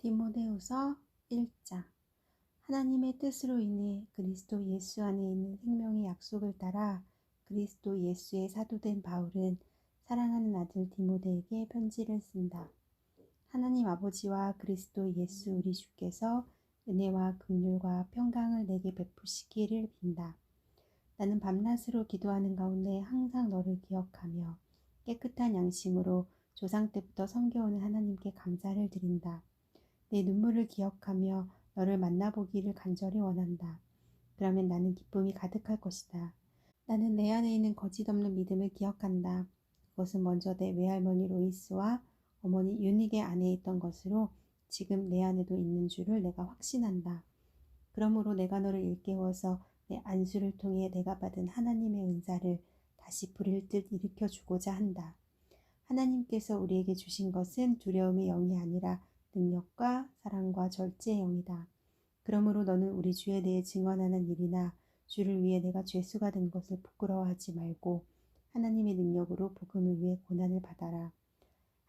디모데후서 1장. 하나님의 뜻으로 인해 그리스도 예수 안에 있는 생명의 약속을 따라 그리스도 예수의 사도된 바울은 사랑하는 아들 디모데에게 편지를 쓴다. 하나님 아버지와 그리스도 예수 우리 주께서 은혜와 긍휼과 평강을 내게 베푸시기를 빈다. 나는 밤낮으로 기도하는 가운데 항상 너를 기억하며 깨끗한 양심으로 조상 때부터 섬겨오는 하나님께 감사를 드린다. 내 눈물을 기억하며 너를 만나보기를 간절히 원한다. 그러면 나는 기쁨이 가득할 것이다. 나는 내 안에 있는 거짓 없는 믿음을 기억한다. 그것은 먼저 내 외할머니 로이스와 어머니 유닉의 안에 있던 것으로 지금 내 안에도 있는 줄을 내가 확신한다. 그러므로 내가 너를 일깨워서 내 안수를 통해 내가 받은 하나님의 은사를 다시 부릴 듯 일으켜 주고자 한다. 하나님께서 우리에게 주신 것은 두려움의 영이 아니라 능력과 사랑과 절제의 영이다. 그러므로 너는 우리 주에 대해 증언하는 일이나 주를 위해 내가 죄수가 된 것을 부끄러워하지 말고 하나님의 능력으로 복음을 위해 고난을 받아라.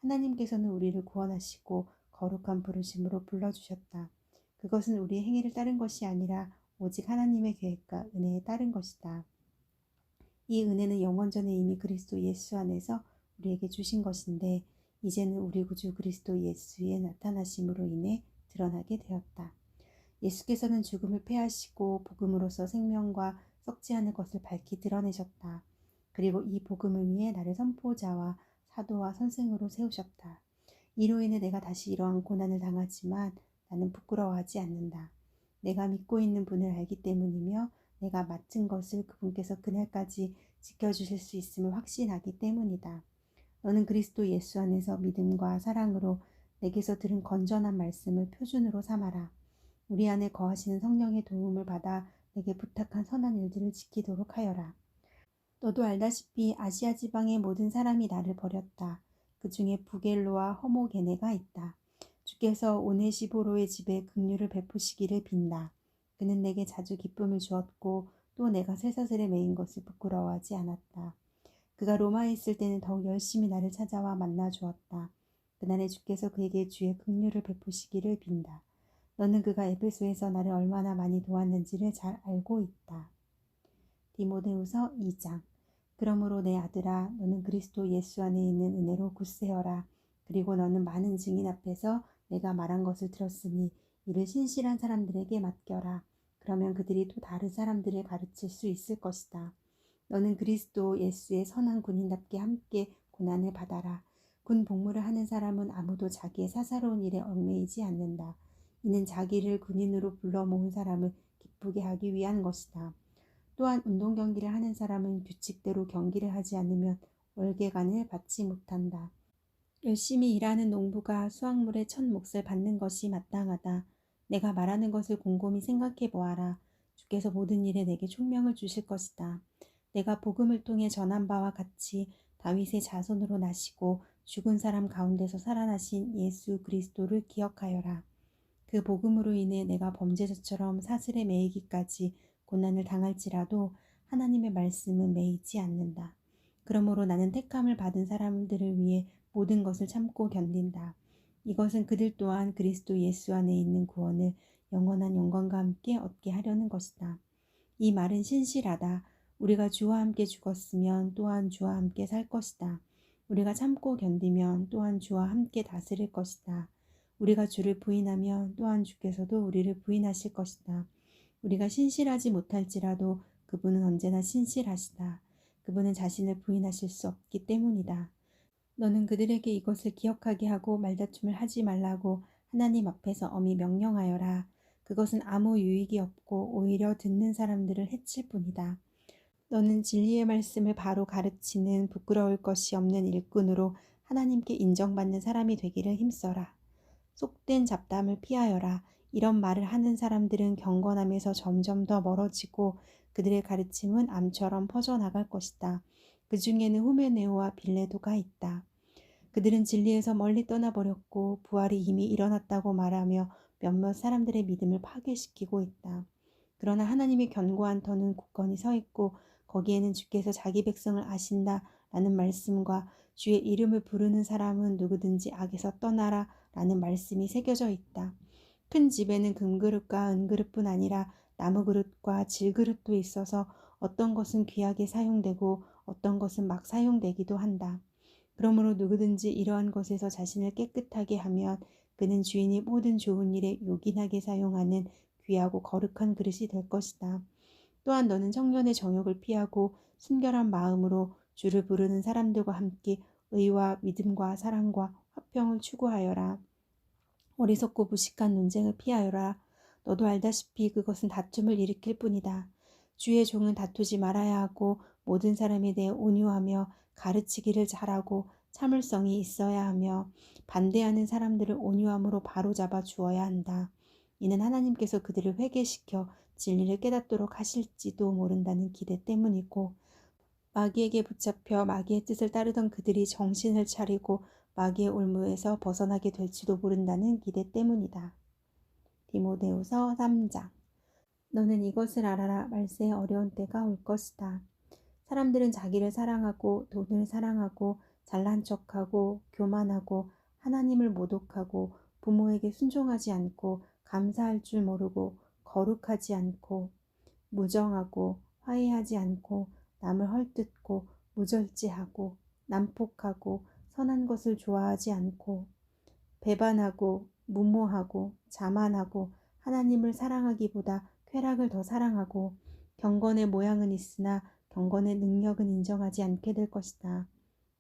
하나님께서는 우리를 구원하시고 거룩한 부르심으로 불러주셨다. 그것은 우리의 행위를 따른 것이 아니라 오직 하나님의 계획과 은혜에 따른 것이다. 이 은혜는 영원전에 이미 그리스도 예수 안에서 우리에게 주신 것인데 이제는 우리 구주 그리스도 예수의 나타나심으로 인해 드러나게 되었다. 예수께서는 죽음을 패하시고 복음으로써 생명과 썩지 않을 것을 밝히 드러내셨다. 그리고 이 복음을 위해 나를 선포자와 사도와 선생으로 세우셨다. 이로 인해 내가 다시 이러한 고난을 당하지만 나는 부끄러워하지 않는다. 내가 믿고 있는 분을 알기 때문이며 내가 맡은 것을 그분께서 그날까지 지켜주실 수 있음을 확신하기 때문이다. 너는 그리스도 예수 안에서 믿음과 사랑으로 내게서 들은 건전한 말씀을 표준으로 삼아라. 우리 안에 거하시는 성령의 도움을 받아 내게 부탁한 선한 일들을 지키도록 하여라. 너도 알다시피 아시아 지방의 모든 사람이 나를 버렸다. 그 중에 부겔로와 허모게네가 있다. 주께서 오네시보로의 집에 긍휼을 베푸시기를 빈다. 그는 내게 자주 기쁨을 주었고 또 내가 쇠사슬에 매인 것을 부끄러워하지 않았다. 그가 로마에 있을 때는 더욱 열심히 나를 찾아와 만나 주었다. 그날에 주께서 그에게 주의 긍휼을 베푸시기를 빈다. 너는 그가 에베소에서 나를 얼마나 많이 도왔는지를 잘 알고 있다. 디모데후서 2장. 그러므로 내 아들아, 너는 그리스도 예수 안에 있는 은혜로 굳세어라. 그리고 너는 많은 증인 앞에서 내가 말한 것을 들었으니 이를 신실한 사람들에게 맡겨라. 그러면 그들이 또 다른 사람들을 가르칠 수 있을 것이다. 너는 그리스도 예수의 선한 군인답게 함께 고난을 받아라. 군 복무를 하는 사람은 아무도 자기의 사사로운 일에 얽매이지 않는다. 이는 자기를 군인으로 불러 모은 사람을 기쁘게 하기 위한 것이다. 또한 운동 경기를 하는 사람은 규칙대로 경기를 하지 않으면 월계관을 받지 못한다. 열심히 일하는 농부가 수확물의 첫 몫을 받는 것이 마땅하다. 내가 말하는 것을 곰곰이 생각해 보아라. 주께서 모든 일에 내게 총명을 주실 것이다. 내가 복음을 통해 전한 바와 같이 다윗의 자손으로 나시고 죽은 사람 가운데서 살아나신 예수 그리스도를 기억하여라. 그 복음으로 인해 내가 범죄자처럼 사슬에 매이기까지 고난을 당할지라도 하나님의 말씀은 매이지 않는다. 그러므로 나는 택함을 받은 사람들을 위해 모든 것을 참고 견딘다. 이것은 그들 또한 그리스도 예수 안에 있는 구원을 영원한 영광과 함께 얻게 하려는 것이다. 이 말은 신실하다. 우리가 주와 함께 죽었으면 또한 주와 함께 살 것이다. 우리가 참고 견디면 또한 주와 함께 다스릴 것이다. 우리가 주를 부인하면 또한 주께서도 우리를 부인하실 것이다. 우리가 신실하지 못할지라도 그분은 언제나 신실하시다. 그분은 자신을 부인하실 수 없기 때문이다. 너는 그들에게 이것을 기억하게 하고 말다툼을 하지 말라고 하나님 앞에서 엄히 명령하여라. 그것은 아무 유익이 없고 오히려 듣는 사람들을 해칠 뿐이다. 너는 진리의 말씀을 바로 가르치는 부끄러울 것이 없는 일꾼으로 하나님께 인정받는 사람이 되기를 힘써라. 속된 잡담을 피하여라. 이런 말을 하는 사람들은 경건함에서 점점 더 멀어지고 그들의 가르침은 암처럼 퍼져나갈 것이다. 그 중에는 후메네오와 빌레도가 있다. 그들은 진리에서 멀리 떠나버렸고 부활이 이미 일어났다고 말하며 몇몇 사람들의 믿음을 파괴시키고 있다. 그러나 하나님의 견고한 터는 굳건히 서 있고 거기에는 주께서 자기 백성을 아신다 라는 말씀과 주의 이름을 부르는 사람은 누구든지 악에서 떠나라 라는 말씀이 새겨져 있다. 큰 집에는 금그릇과 은그릇뿐 아니라 나무그릇과 질그릇도 있어서 어떤 것은 귀하게 사용되고 어떤 것은 막 사용되기도 한다. 그러므로 누구든지 이러한 것에서 자신을 깨끗하게 하면 그는 주인이 모든 좋은 일에 요긴하게 사용하는 귀하고 거룩한 그릇이 될 것이다. 또한 너는 청년의 정욕을 피하고 순결한 마음으로 주를 부르는 사람들과 함께 의와 믿음과 사랑과 화평을 추구하여라. 어리석고 무식한 논쟁을 피하여라. 너도 알다시피 그것은 다툼을 일으킬 뿐이다. 주의 종은 다투지 말아야 하고 모든 사람에 대해 온유하며 가르치기를 잘하고 참을성이 있어야 하며 반대하는 사람들을 온유함으로 바로잡아 주어야 한다. 이는 하나님께서 그들을 회개시켜 진리를 깨닫도록 하실지도 모른다는 기대 때문이고 마귀에게 붙잡혀 마귀의 뜻을 따르던 그들이 정신을 차리고 마귀의 올무에서 벗어나게 될지도 모른다는 기대 때문이다. 디모데후서 3장. 너는 이것을 알아라. 말세에 어려운 때가 올 것이다. 사람들은 자기를 사랑하고 돈을 사랑하고 잘난 척하고 교만하고 하나님을 모독하고 부모에게 순종하지 않고 감사할 줄 모르고 거룩하지 않고 무정하고 화해하지 않고 남을 헐뜯고 무절제하고 난폭하고 선한 것을 좋아하지 않고 배반하고 무모하고 자만하고 하나님을 사랑하기보다 쾌락을 더 사랑하고 경건의 모양은 있으나 경건의 능력은 인정하지 않게 될 것이다.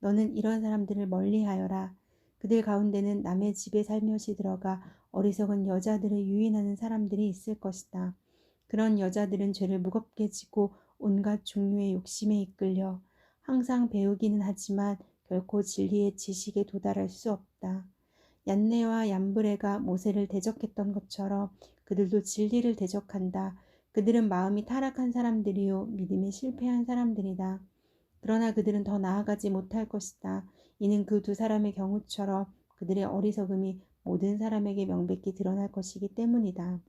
너는 이런 사람들을 멀리하여라. 그들 가운데는 남의 집에 살며시 들어가 어리석은 여자들을 유인하는 사람들이 있을 것이다. 그런 여자들은 죄를 무겁게 지고 온갖 종류의 욕심에 이끌려 항상 배우기는 하지만 결코 진리의 지식에 도달할 수 없다. 얀네와 얀브레가 모세를 대적했던 것처럼 그들도 진리를 대적한다. 그들은 마음이 타락한 사람들이요 믿음에 실패한 사람들이다. 그러나 그들은 더 나아가지 못할 것이다. 이는 그 두 사람의 경우처럼 그들의 어리석음이 모든 사람에게 명백히 드러날 것이기 때문이다.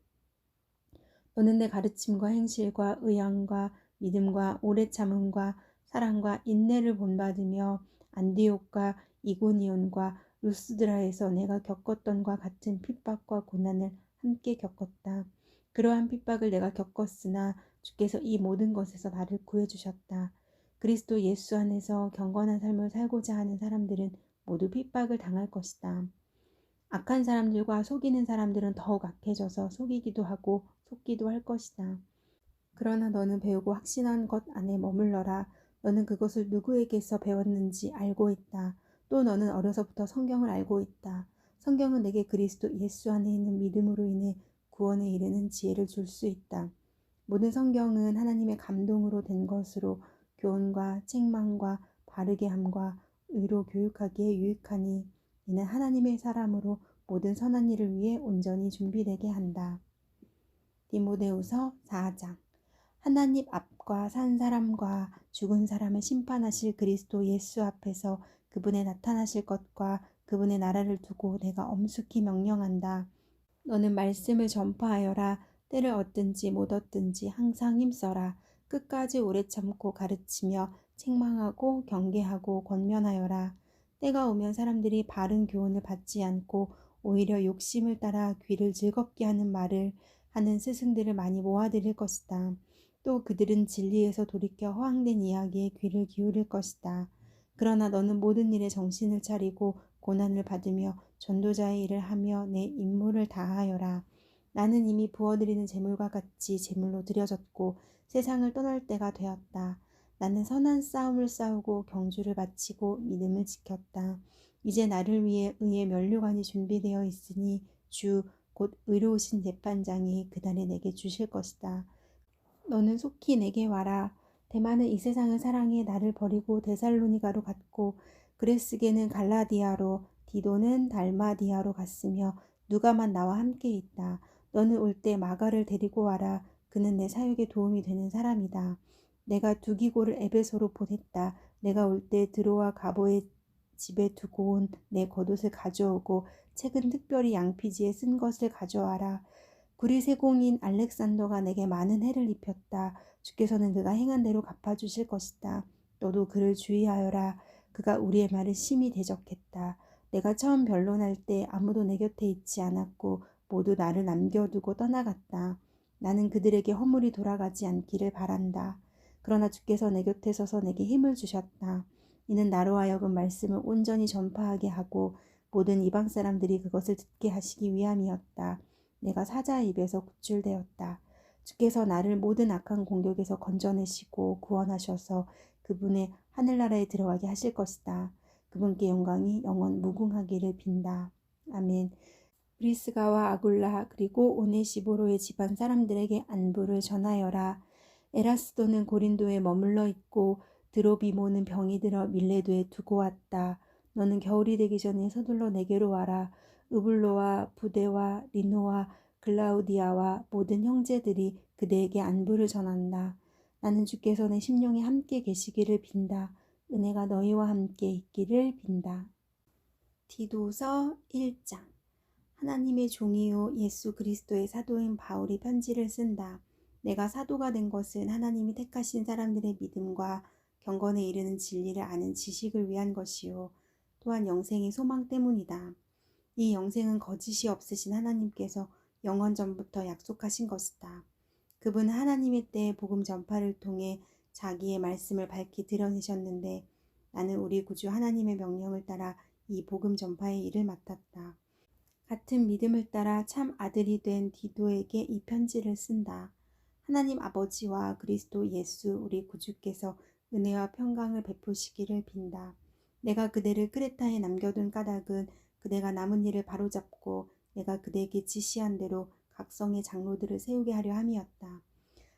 너는 내 가르침과 행실과 의향과 믿음과 오래 참음과 사랑과 인내를 본받으며 안디옥과 이고니온과 루스드라에서 내가 겪었던과 같은 핍박과 고난을 함께 겪었다. 그러한 핍박을 내가 겪었으나 주께서 이 모든 것에서 나를 구해주셨다. 그리스도 예수 안에서 경건한 삶을 살고자 하는 사람들은 모두 핍박을 당할 것이다. 악한 사람들과 속이는 사람들은 더욱 악해져서 속이기도 하고 속기도 할 것이다. 그러나 너는 배우고 확신한 것 안에 머물러라. 너는 그것을 누구에게서 배웠는지 알고 있다. 또 너는 어려서부터 성경을 알고 있다. 성경은 내게 그리스도 예수 안에 있는 믿음으로 인해 구원에 이르는 지혜를 줄 수 있다. 모든 성경은 하나님의 감동으로 된 것으로 교훈과 책망과 바르게 함과 의로 교육하기에 유익하니 이는 하나님의 사람으로 모든 선한 일을 위해 온전히 준비되게 한다. 디모데후서 4장. 하나님 앞과 산 사람과 죽은 사람을 심판하실 그리스도 예수 앞에서 그분의 나타나실 것과 그분의 나라를 두고 내가 엄숙히 명령한다. 너는 말씀을 전파하여라. 때를 얻든지 못 얻든지 항상 힘써라. 끝까지 오래 참고 가르치며 책망하고 경계하고 권면하여라. 때가 오면 사람들이 바른 교훈을 받지 않고 오히려 욕심을 따라 귀를 즐겁게 하는 말을 하는 스승들을 많이 모아들일 것이다. 또 그들은 진리에서 돌이켜 허황된 이야기에 귀를 기울일 것이다. 그러나 너는 모든 일에 정신을 차리고 고난을 받으며 전도자의 일을 하며 내 임무를 다하여라. 나는 이미 부어드리는 제물과 같이 제물로 드려졌고 세상을 떠날 때가 되었다. 나는 선한 싸움을 싸우고 경주를 마치고 믿음을 지켰다. 이제 나를 위해 의의 면류관이 준비되어 있으니 주 곧 의로우신 재판장이 그날에 내게 주실 것이다. 너는 속히 내게 와라. 데마는 이 세상을 사랑해 나를 버리고 데살로니가로 갔고 그레스게는 갈라디아로 디도는 달마디아로 갔으며 누가만 나와 함께 있다. 너는 올 때 마가를 데리고 와라. 그는 내 사역에 도움이 되는 사람이다. 내가 두기고를 에베소로 보냈다. 내가 올 때 드로와 가보의 집에 두고 온 내 겉옷을 가져오고 책은 특별히 양피지에 쓴 것을 가져와라. 구리세공인 알렉산더가 내게 많은 해를 입혔다. 주께서는 그가 행한 대로 갚아주실 것이다. 너도 그를 주의하여라. 그가 우리의 말을 심히 대적했다. 내가 처음 변론할 때 아무도 내 곁에 있지 않았고 모두 나를 남겨두고 떠나갔다. 나는 그들에게 허물이 돌아가지 않기를 바란다. 그러나 주께서 내 곁에 서서 내게 힘을 주셨다. 이는 나로 하여금 말씀을 온전히 전파하게 하고 모든 이방 사람들이 그것을 듣게 하시기 위함이었다. 내가 사자의 입에서 구출되었다. 주께서 나를 모든 악한 공격에서 건져내시고 구원하셔서 그분의 하늘나라에 들어가게 하실 것이다. 그분께 영광이 영원 무궁하기를 빈다. 아멘. 브리스가와 아굴라 그리고 오네시보로의 집안 사람들에게 안부를 전하여라. 에라스도는 고린도에 머물러 있고 드로비모는 병이 들어 밀레도에 두고 왔다. 너는 겨울이 되기 전에 서둘러 내게로 와라. 으블로와 부데와 리노와 글라우디아와 모든 형제들이 그대에게 안부를 전한다. 나는 주께서 내 심령에 함께 계시기를 빈다. 은혜가 너희와 함께 있기를 빈다. 디도서 1장. 하나님의 종이요 예수 그리스도의 사도인 바울이 편지를 쓴다. 내가 사도가 된 것은 하나님이 택하신 사람들의 믿음과 경건에 이르는 진리를 아는 지식을 위한 것이요 또한 영생의 소망 때문이다. 이 영생은 거짓이 없으신 하나님께서 영원 전부터 약속하신 것이다. 그분은 하나님의 때에 복음 전파를 통해 자기의 말씀을 밝히 드러내셨는데 나는 우리 구주 하나님의 명령을 따라 이 복음 전파의 일을 맡았다. 같은 믿음을 따라 참 아들이 된 디도에게 이 편지를 쓴다. 하나님 아버지와 그리스도 예수 우리 구주께서 은혜와 평강을 베푸시기를 빈다. 내가 그대를 크레타에 남겨둔 까닭은 그대가 남은 일을 바로잡고 내가 그대에게 지시한 대로 각성의 장로들을 세우게 하려 함이었다.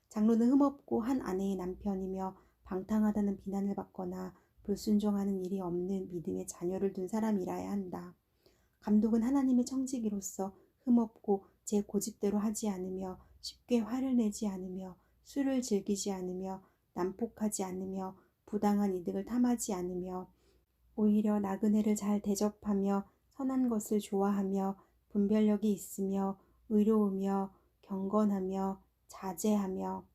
장로는 흠없고 한 아내의 남편이며 방탕하다는 비난을 받거나 불순종하는 일이 없는 믿음의 자녀를 둔 사람이라야 한다. 감독은 하나님의 청지기로서 흠없고 제 고집대로 하지 않으며 쉽게 화를 내지 않으며 술을 즐기지 않으며 난폭하지 않으며 부당한 이득을 탐하지 않으며 오히려 나그네를 잘 대접하며 선한 것을 좋아하며 분별력이 있으며 의로우며 경건하며 자제하며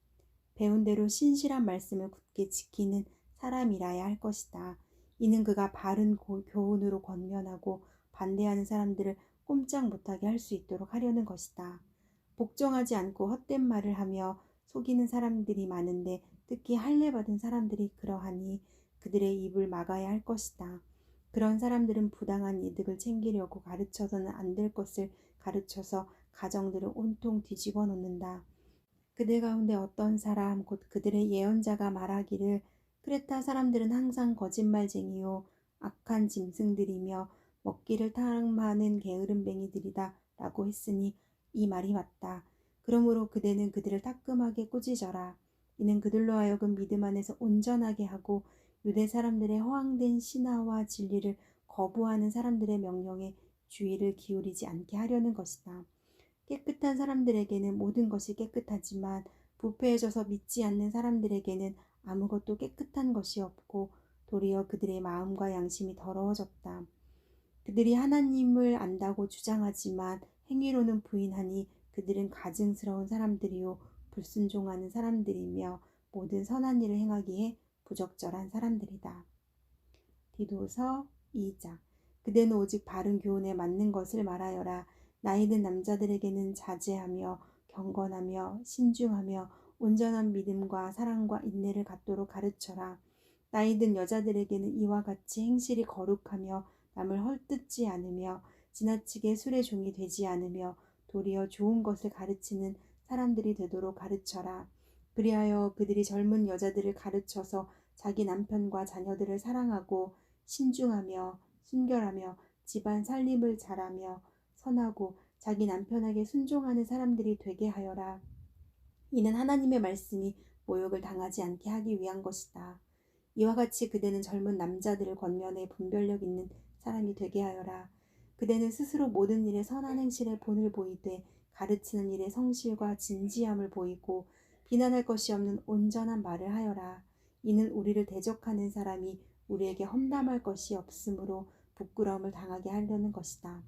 배운 대로 신실한 말씀을 굳게 지키는 사람이라야 할 것이다. 이는 그가 바른 교훈으로 권면하고 반대하는 사람들을 꼼짝 못하게 할 수 있도록 하려는 것이다. 복종하지 않고 헛된 말을 하며 속이는 사람들이 많은데 특히 할례받은 사람들이 그러하니 그들의 입을 막아야 할 것이다. 그런 사람들은 부당한 이득을 챙기려고 가르쳐서는 안 될 것을 가르쳐서 가정들을 온통 뒤집어 놓는다. 그들 가운데 어떤 사람 곧 그들의 예언자가 말하기를 크레타 사람들은 항상 거짓말쟁이요 악한 짐승들이며 먹기를 탐하는 게으름뱅이들이다 라고 했으니 이 말이 맞다. 그러므로 그대는 그들을 따끔하게 꾸짖어라. 이는 그들로 하여금 믿음 안에서 온전하게 하고 유대 사람들의 허황된 신화와 진리를 거부하는 사람들의 명령에 주의를 기울이지 않게 하려는 것이다. 깨끗한 사람들에게는 모든 것이 깨끗하지만 부패해져서 믿지 않는 사람들에게는 아무것도 깨끗한 것이 없고 도리어 그들의 마음과 양심이 더러워졌다. 그들이 하나님을 안다고 주장하지만 행위로는 부인하니 그들은 가증스러운 사람들이요 불순종하는 사람들이며 모든 선한 일을 행하기에 부적절한 사람들이다. 디도서 2장. 그대는 오직 바른 교훈에 맞는 것을 말하여라. 나이든 남자들에게는 자제하며 경건하며 신중하며 온전한 믿음과 사랑과 인내를 갖도록 가르쳐라. 나이든 여자들에게는 이와 같이 행실이 거룩하며 남을 헐뜯지 않으며 지나치게 술의 종이 되지 않으며 도리어 좋은 것을 가르치는 사람들이 되도록 가르쳐라. 그리하여 그들이 젊은 여자들을 가르쳐서 자기 남편과 자녀들을 사랑하고 신중하며 순결하며 집안 살림을 잘하며 선하고 자기 남편에게 순종하는 사람들이 되게 하여라. 이는 하나님의 말씀이 모욕을 당하지 않게 하기 위한 것이다. 이와 같이 그대는 젊은 남자들을 권면해 분별력 있는 사람이 되게 하여라. 그대는 스스로 모든 일에 선한 행실에 본을 보이되 가르치는 일에 성실과 진지함을 보이고 비난할 것이 없는 온전한 말을 하여라. 이는 우리를 대적하는 사람이 우리에게 험담할 것이 없으므로 부끄러움을 당하게 하려는 것이다.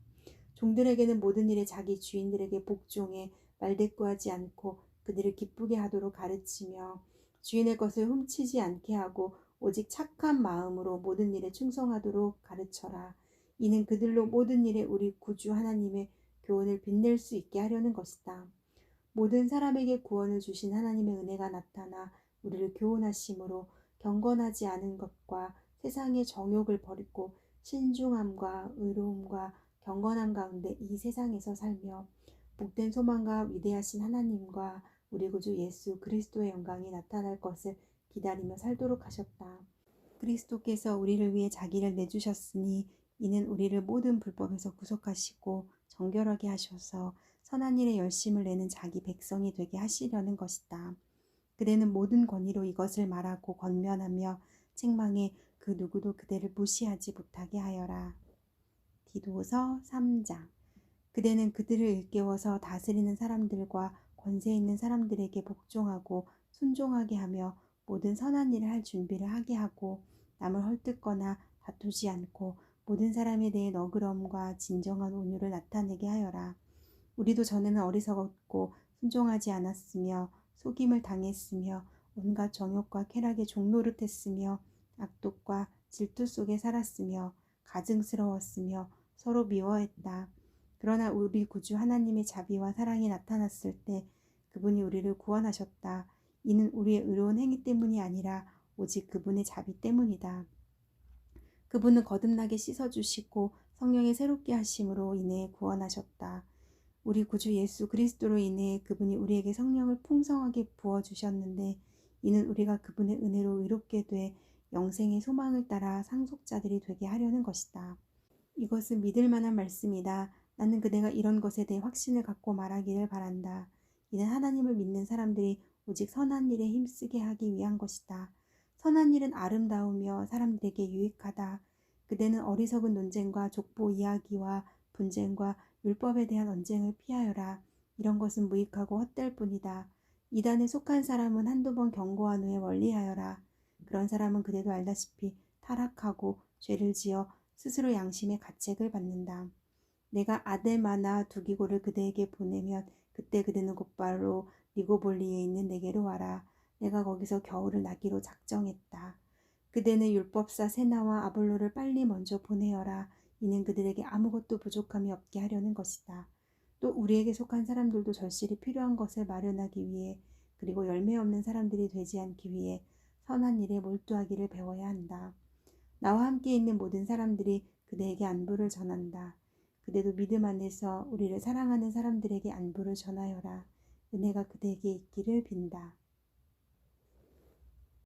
종들에게는 모든 일에 자기 주인들에게 복종해 말대꾸하지 않고 그들을 기쁘게 하도록 가르치며 주인의 것을 훔치지 않게 하고 오직 착한 마음으로 모든 일에 충성하도록 가르쳐라. 이는 그들로 모든 일에 우리 구주 하나님의 교훈을 빛낼 수 있게 하려는 것이다. 모든 사람에게 구원을 주신 하나님의 은혜가 나타나 우리를 교훈하심으로 경건하지 않은 것과 세상의 정욕을 버리고 신중함과 의로움과 경건함 가운데 이 세상에서 살며 복된 소망과 위대하신 하나님과 우리 구주 예수 그리스도의 영광이 나타날 것을 기다리며 살도록 하셨다. 그리스도께서 우리를 위해 자기를 내주셨으니 이는 우리를 모든 불법에서 구속하시고 정결하게 하셔서 선한 일에 열심을 내는 자기 백성이 되게 하시려는 것이다. 그대는 모든 권위로 이것을 말하고 권면하며 책망해 그 누구도 그대를 무시하지 못하게 하여라. 디도서 3장. 그대는 그들을 일깨워서 다스리는 사람들과 권세 있는 사람들에게 복종하고 순종하게 하며 모든 선한 일을 할 준비를 하게 하고 남을 헐뜯거나 다투지 않고 모든 사람에 대해 너그러움과 진정한 온유를 나타내게 하여라. 우리도 전에는 어리석었고 순종하지 않았으며 속임을 당했으며 온갖 정욕과 쾌락에 종노릇했으며 악독과 질투 속에 살았으며 가증스러웠으며 서로 미워했다. 그러나 우리 구주 하나님의 자비와 사랑이 나타났을 때 그분이 우리를 구원하셨다. 이는 우리의 의로운 행위 때문이 아니라 오직 그분의 자비 때문이다. 그분은 거듭나게 씻어주시고 성령의 새롭게 하심으로 인해 구원하셨다. 우리 구주 예수 그리스도로 인해 그분이 우리에게 성령을 풍성하게 부어주셨는데 이는 우리가 그분의 은혜로 의롭게 돼 영생의 소망을 따라 상속자들이 되게 하려는 것이다. 이것은 믿을 만한 말씀이다. 나는 그대가 이런 것에 대해 확신을 갖고 말하기를 바란다. 이는 하나님을 믿는 사람들이 오직 선한 일에 힘쓰게 하기 위한 것이다. 선한 일은 아름다우며 사람들에게 유익하다. 그대는 어리석은 논쟁과 족보 이야기와 분쟁과 율법에 대한 언쟁을 피하여라. 이런 것은 무익하고 헛될 뿐이다. 이단에 속한 사람은 한두 번 경고한 후에 멀리하여라. 그런 사람은 그대도 알다시피 타락하고 죄를 지어 스스로 양심의 가책을 받는다. 내가 아데마나 두기고를 그대에게 보내면 그때 그대는 곧바로 니고볼리에 있는 내게로 와라. 내가 거기서 겨울을 나기로 작정했다. 그대는 율법사 세나와 아볼로를 빨리 먼저 보내어라. 이는 그들에게 아무것도 부족함이 없게 하려는 것이다. 또 우리에게 속한 사람들도 절실히 필요한 것을 마련하기 위해 그리고 열매 없는 사람들이 되지 않기 위해 선한 일에 몰두하기를 배워야 한다. 나와 함께 있는 모든 사람들이 그대에게 안부를 전한다. 그대도 믿음 안에서 우리를 사랑하는 사람들에게 안부를 전하여라. 은혜가 그대에게 있기를 빈다.